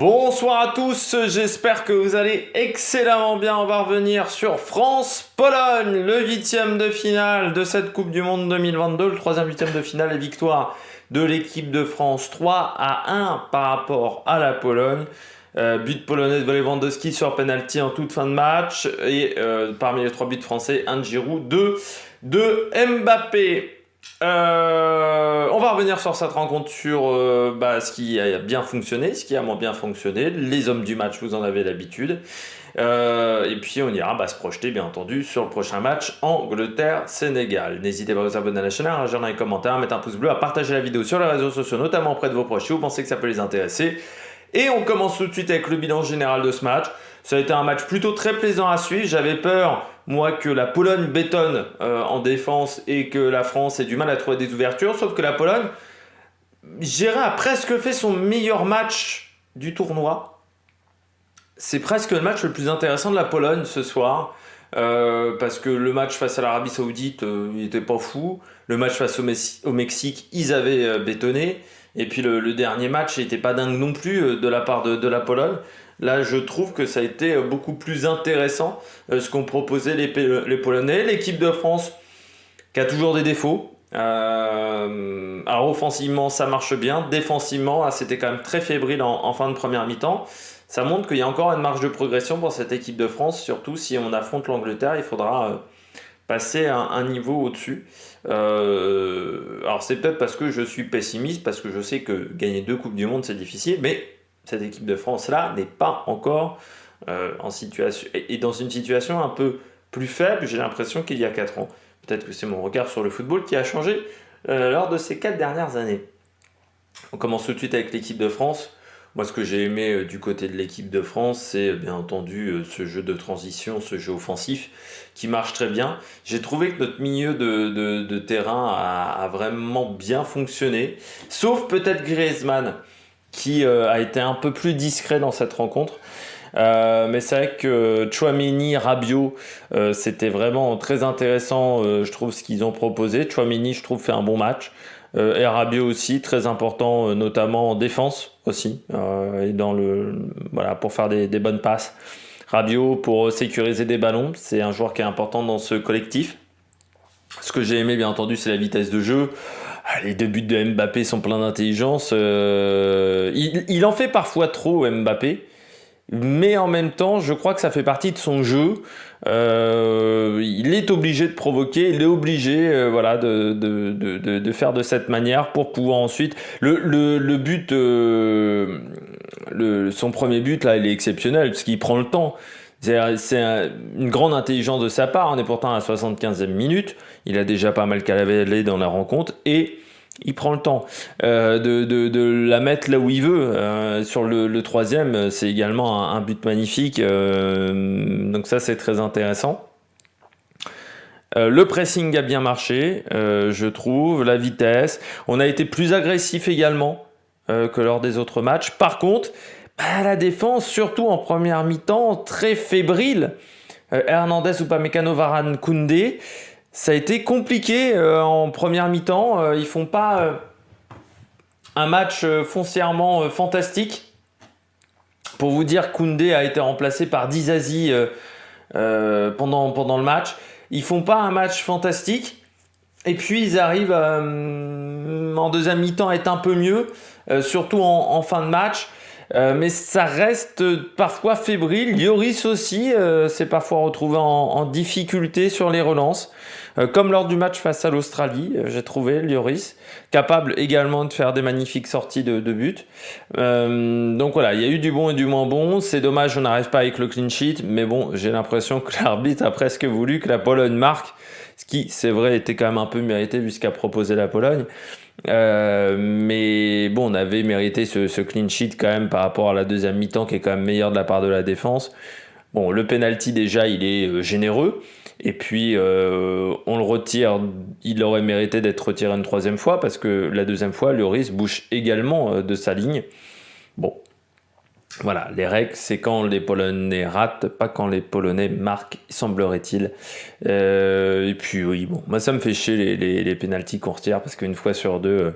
Bonsoir à tous, j'espère que vous allez excellemment bien. On va revenir sur France-Pologne, le huitième de finale de cette Coupe du Monde 2022, le troisième huitième de finale et victoire de l'équipe de France 3-1 par rapport à la Pologne. But polonais de Lewandowski sur penalty en toute fin de match et parmi les trois buts français, un de Giroud, deux de Mbappé. On va revenir sur cette rencontre, sur ce qui a bien fonctionné, ce qui a moins bien fonctionné, les hommes du match, vous en avez l'habitude. Et puis on ira se projeter bien entendu sur le prochain match Angleterre-Sénégal. N'hésitez pas à vous abonner à la chaîne, à réagir dans les commentaires, à mettre un pouce bleu, à partager la vidéo sur les réseaux sociaux, notamment auprès de vos proches si vous pensez que ça peut les intéresser. Et on commence tout de suite avec le bilan général de ce match. Ça a été un match plutôt très plaisant à suivre. J'avais peur, moi, que la Pologne bétonne en défense et que la France ait du mal à trouver des ouvertures. Sauf que la Pologne, je dirais, a presque fait son meilleur match du tournoi. C'est presque le match le plus intéressant de la Pologne ce soir. Parce que le match face à l'Arabie Saoudite, il était pas fou. Le match face au Mexique, ils avaient bétonné. Et puis le dernier match n'était pas dingue non plus de la part de la Pologne. Là, je trouve que ça a été beaucoup plus intéressant ce qu'ont proposé les Polonais. L'équipe de France qui a toujours des défauts. Alors offensivement, ça marche bien. Défensivement, c'était quand même très fébrile en fin de première mi-temps. Ça montre qu'il y a encore une marge de progression pour cette équipe de France. Surtout si on affronte l'Angleterre, il faudra passer un niveau au-dessus. Alors c'est peut-être parce que je suis pessimiste, parce que je sais que gagner 2 Coupes du Monde c'est difficile, mais cette équipe de France là n'est pas encore en situation, et dans une situation un peu plus faible, j'ai l'impression qu'il y a 4 ans. Peut-être que c'est mon regard sur le football qui a changé lors de ces 4 dernières années. On commence tout de suite avec l'équipe de France. Moi, ce que j'ai aimé du côté de l'équipe de France, c'est bien entendu ce jeu de transition, ce jeu offensif qui marche très bien. J'ai trouvé que notre milieu de terrain a vraiment bien fonctionné, sauf peut-être Griezmann, qui a été un peu plus discret dans cette rencontre. Mais c'est vrai que Tchouaméni, Rabiot, c'était vraiment très intéressant, je trouve, ce qu'ils ont proposé. Tchouaméni, je trouve, fait un bon match. Et Rabiot aussi, très important, notamment en défense aussi, et pour faire des bonnes passes. Rabiot pour sécuriser des ballons, c'est un joueur qui est important dans ce collectif. Ce que j'ai aimé, bien entendu, c'est la vitesse de jeu. Les 2 buts de Mbappé sont pleins d'intelligence. Il en fait parfois trop, Mbappé. Mais en même temps, je crois que ça fait partie de son jeu. Il est obligé de provoquer, il est obligé de faire de cette manière pour pouvoir ensuite... Le but, son premier but, là, il est exceptionnel parce qu'il prend le temps. Une grande intelligence de sa part. On est pourtant à la 75e minute. Il a déjà pas mal cavalé dans la rencontre et il prend le temps de la mettre là où il veut. Sur le troisième, c'est également un but magnifique. Donc ça, c'est très intéressant. Le pressing a bien marché, je trouve. La vitesse. On a été plus agressif également que lors des autres matchs. Par contre, la défense, surtout en première mi-temps, très fébrile. Hernandez, Upamecano, Varane, Koundé. Ça a été compliqué en première mi-temps. Ils font pas un match foncièrement fantastique. Pour vous dire, Koundé a été remplacé par Dizazi pendant le match. Ils font pas un match fantastique. Et puis ils arrivent en deuxième mi-temps à être un peu mieux, surtout en fin de match. Mais ça reste parfois fébrile. Lloris aussi s'est parfois retrouvé en difficulté sur les relances. Comme lors du match face à l'Australie, j'ai trouvé Lloris capable également de faire des magnifiques sorties de but. Donc voilà, il y a eu du bon et du moins bon. C'est dommage, on n'arrive pas avec le clean sheet. Mais bon, j'ai l'impression que l'arbitre a presque voulu que la Pologne marque. Ce qui, c'est vrai, était quand même un peu mérité vu ce qu'a proposé la Pologne. Mais bon, on avait mérité ce clean sheet quand même par rapport à la deuxième mi-temps qui est quand même meilleure de la part de la défense. Bon, le penalty déjà, il est généreux. Et puis, on le retire. Il aurait mérité d'être retiré une troisième fois parce que la deuxième fois, Lloris bouge également de sa ligne. Bon, voilà, les règles, c'est quand les Polonais ratent, pas quand les Polonais marquent, semblerait-il. Et puis, oui, bon, moi, ça me fait chier les pénaltys qu'on retire parce qu'une fois sur deux,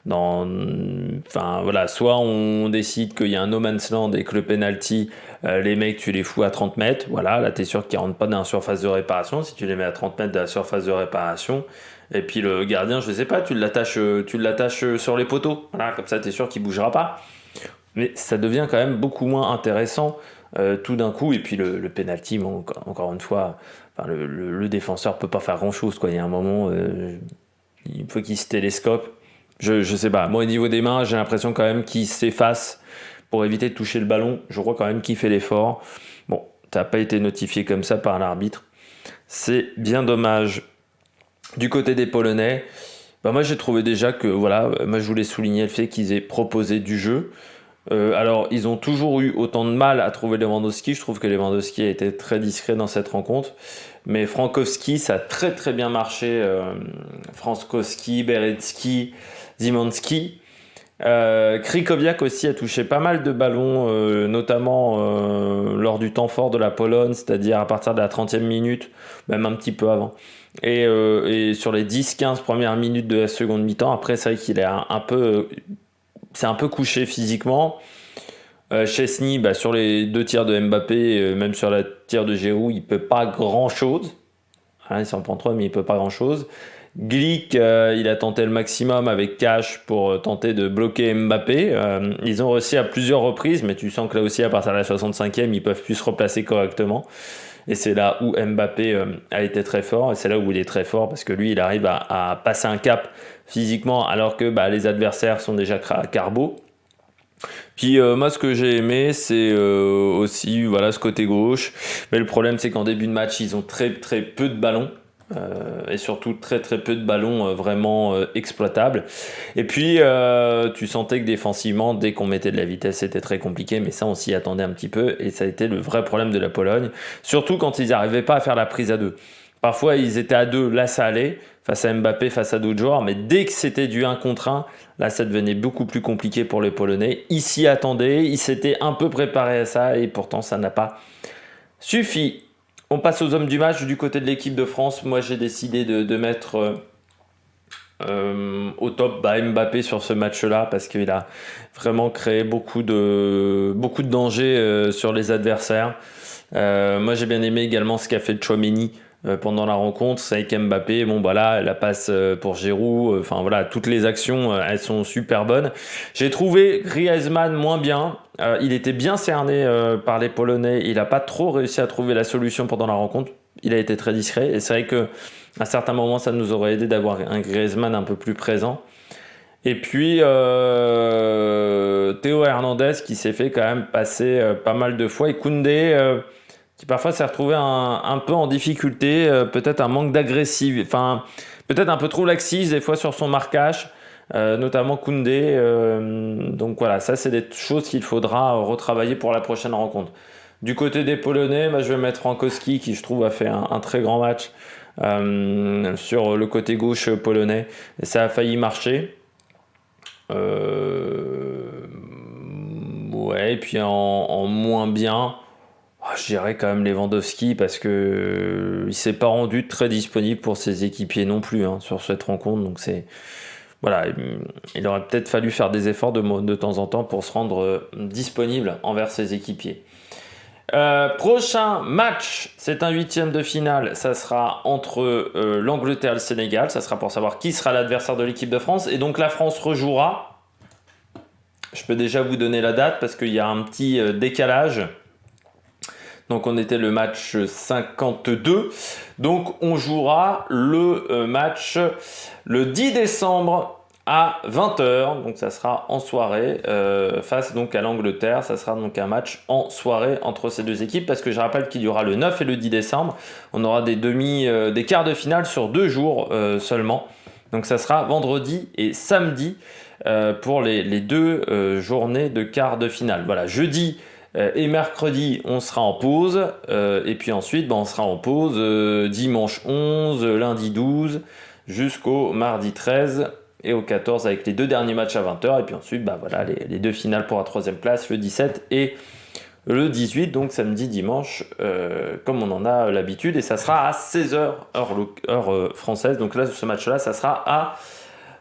Enfin voilà, soit on décide qu'il y a un no man's land et que le penalty, les mecs tu les fous à 30 mètres, voilà, là t'es sûr qu'ils rentrent pas dans la surface de réparation, si tu les mets à 30 mètres de la surface de réparation, et puis le gardien, je sais pas, tu l'attaches sur les poteaux, voilà, comme ça t'es sûr qu'il bougera pas. Mais ça devient quand même beaucoup moins intéressant tout d'un coup, et puis le penalty, bon, encore une fois, enfin, le défenseur peut pas faire grand chose, quoi. Il y a un moment, il faut qu'il se télescope. Je sais pas. Moi, au niveau des mains, j'ai l'impression quand même qu'il s'efface pour éviter de toucher le ballon. Je crois quand même qu'il fait l'effort. Bon, ça n'a pas été notifié comme ça par l'arbitre. C'est bien dommage. Du côté des Polonais, bah moi j'ai trouvé déjà que, voilà, moi je voulais souligner le fait qu'ils aient proposé du jeu. Alors, ils ont toujours eu autant de mal à trouver Lewandowski. Je trouve que Lewandowski a été très discret dans cette rencontre. Mais Frankowski, ça a très très bien marché. Frankowski, Berecki, Zimanski. Krychowiak aussi a touché pas mal de ballons, notamment lors du temps fort de la Pologne, c'est-à-dire à partir de la 30e minute, même un petit peu avant. Et sur les 10-15 premières minutes de la seconde mi-temps, après c'est vrai qu'il est c'est un peu couché physiquement. Chesney, bah, sur les 2 tirs de Mbappé, même sur la tir de Giroud, il peut pas grand-chose. Hein, il s'en prend 3, mais il peut pas grand-chose. Glick, il a tenté le maximum avec Cash pour tenter de bloquer Mbappé. Ils ont réussi à plusieurs reprises, mais tu sens que là aussi, à partir de la 65e, ils peuvent plus se replacer correctement. Et c'est là où Mbappé a été très fort. Et c'est là où il est très fort, parce que lui, il arrive à passer un cap physiquement, alors que les adversaires sont déjà carbo. Puis moi, ce que j'ai aimé, c'est aussi voilà, ce côté gauche. Mais le problème, c'est qu'en début de match, ils ont très très peu de ballons. Et surtout très très peu de ballons vraiment exploitables. Et puis tu sentais que défensivement, dès qu'on mettait de la vitesse, c'était très compliqué, mais ça on s'y attendait un petit peu, et ça a été le vrai problème de la Pologne, surtout quand ils n'arrivaient pas à faire la prise à deux. Parfois ils étaient à deux, là ça allait, face à Mbappé, face à d'autres joueurs, mais dès que c'était du 1 contre 1, là ça devenait beaucoup plus compliqué pour les Polonais. Ils s'y attendaient, ils s'étaient un peu préparés à ça, et pourtant ça n'a pas suffi. On passe aux hommes du match. Du côté de l'équipe de France, moi j'ai décidé de mettre au top Mbappé sur ce match-là, parce qu'il a vraiment créé beaucoup de dangers sur les adversaires. Moi j'ai bien aimé également ce qu'a fait Tchouaméni pendant la rencontre. C'est avec Mbappé, bon voilà, la passe pour Giroud, enfin voilà, toutes les actions elles sont super bonnes. J'ai trouvé Griezmann moins bien. Il était bien cerné par les Polonais, il n'a pas trop réussi à trouver la solution pendant la rencontre. Il a été très discret, et c'est vrai que à certains moments ça nous aurait aidé d'avoir un Griezmann un peu plus présent. Et puis Théo Hernandez qui s'est fait quand même passer pas mal de fois, et Koundé qui parfois s'est retrouvé un peu en difficulté, peut-être un manque d'agressivité, enfin peut-être un peu trop laxiste des fois sur son marquage, notamment Koundé. Donc voilà, ça c'est des choses qu'il faudra retravailler pour la prochaine rencontre. Du côté des Polonais, je vais mettre Frankowski qui je trouve a fait un très grand match sur le côté gauche polonais, et ça a failli marcher. Ouais, et puis en moins bien, je dirais quand même Lewandowski, parce que il s'est pas rendu très disponible pour ses équipiers non plus sur cette rencontre. Donc c'est voilà, il aurait peut-être fallu faire des efforts de temps en temps pour se rendre disponible envers ses équipiers. Prochain match, c'est un 8e de finale. Ça sera entre l'Angleterre et le Sénégal. Ça sera pour savoir qui sera l'adversaire de l'équipe de France. Et donc la France rejouera. Je peux déjà vous donner la date parce qu'il y a un petit décalage. Donc on était le match 52. Donc on jouera le match le 10 décembre à 20h. Donc ça sera en soirée face donc à l'Angleterre. Ça sera donc un match en soirée entre ces deux équipes, parce que je rappelle qu'il y aura le 9 et le 10 décembre. On aura des quarts de finale sur 2 jours seulement. Donc ça sera vendredi et samedi pour les deux journées de quarts de finale. Voilà, jeudi et mercredi, on sera en pause. Et puis ensuite, on sera en pause dimanche 11, lundi 12, jusqu'au mardi 13 et au 14, avec les 2 derniers matchs à 20h. Et puis ensuite, voilà, les 2 finales pour la 3e place, le 17 et le 18, donc samedi, dimanche, comme on en a l'habitude. Et ça sera à 16h, heure française. Donc là, ce match-là, ça sera à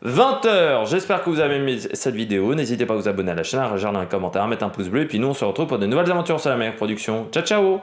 20h. J'espère que vous avez aimé cette vidéo. N'hésitez pas à vous abonner à la chaîne, à regarder un commentaire, à mettre un pouce bleu. Et puis nous, on se retrouve pour de nouvelles aventures sur la meilleure production. Ciao, ciao!